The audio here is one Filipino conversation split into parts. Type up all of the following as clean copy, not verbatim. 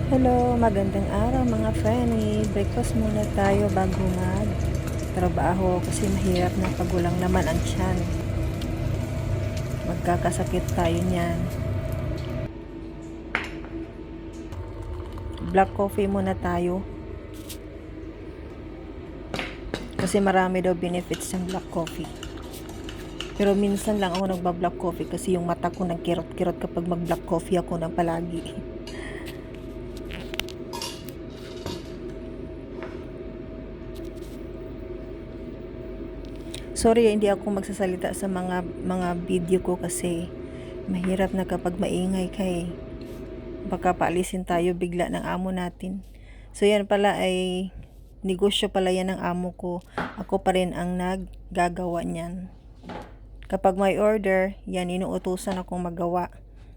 Hello, magandang araw mga Frenny. Breakfast muna tayo bago mag-trabaho kasi mahirap na pag walang laman ang tiyan. Magkakasakit tayo niyan. Black coffee muna tayo. Kasi marami daw benefits ng black coffee. Pero minsan lang ako nagba-black coffee kasi yung mata ko nagkirot-kirot kapag mag-black coffee ako ng palagi. Sorry, hindi ako magsasalita sa mga video ko kasi mahirap na kapag maingay kay baka paalisin tayo bigla ng amo natin. So yan pala ay negosyo pala yan ng amo ko. Ako pa rin ang naggagawa niyan. Kapag may order, yan inuutusan akong magawa,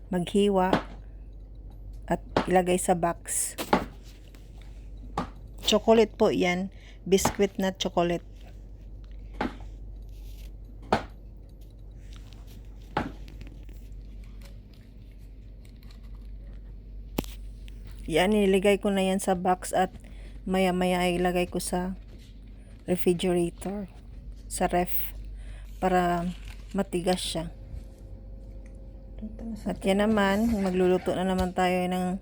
maghiwa at ilagay sa box. Chocolate po yan, biscuit na chocolate. Yan, nilagay ko na yan sa box at maya-maya ay ilagay ko sa refrigerator, sa ref, para matigas siya. At yan naman, magluluto na naman tayo ng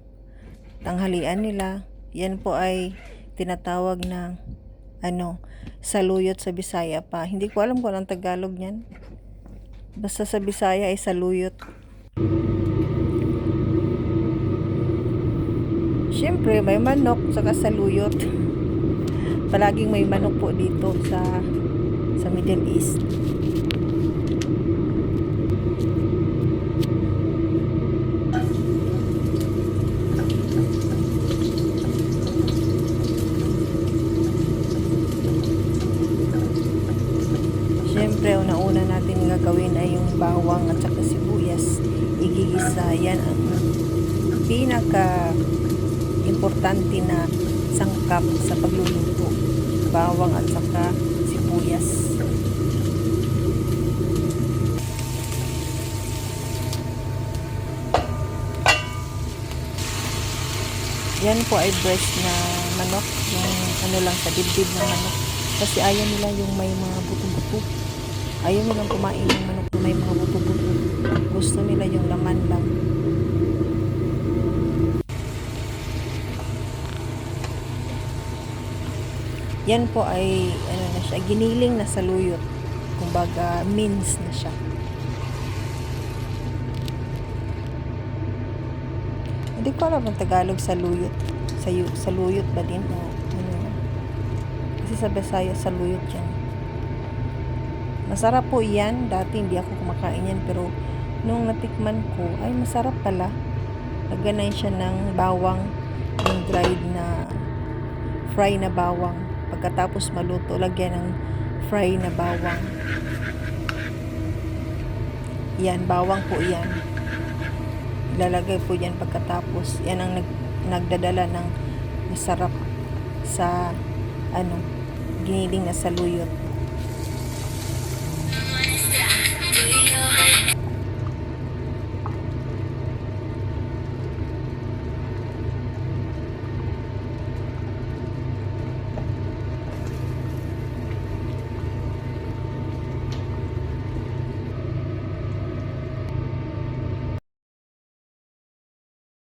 tanghalian nila. Yan po ay tinatawag na saluyot sa Bisaya pa. Hindi ko alam kung anong Tagalog niyan. Basta sa Bisaya ay saluyot. Siyempre, may manok saka saluyot. Palaging may manok po dito sa Middle East. Siyempre, una-una natin gagawin ay yung bawang at saka sibuyas. Igigisa. Yan ang pinaka importante na sangkap sa pagluluto. Bawang at saka sibuyas. Yan po ay breast na manok, yung lang sa dibdib ng manok. Kasi ayaw nila yung may mga buto-buto. Ayaw nilang kumain ng manok na may mga buto-buto. Gusto nila yung laman lang. Yan po ay na siya, giniling na saluyot. Kumbaga mince na siya. Hindi ko alam ang Tagalog saluyot. Saluyot ba din o kasi sa Bisaya saluyot yan. Masarap po yan. Dati hindi ako kumakain yan pero nung natikman ko ay masarap pala. Nagganay siya ng bawang, yung dried na fry na bawang. Pagkatapos maluto, lagyan ng fry na bawang. Yan, bawang po yan. Ilalagay po yan pagkatapos. Yan ang nagdadala ng masarap sa giniling na saluyot.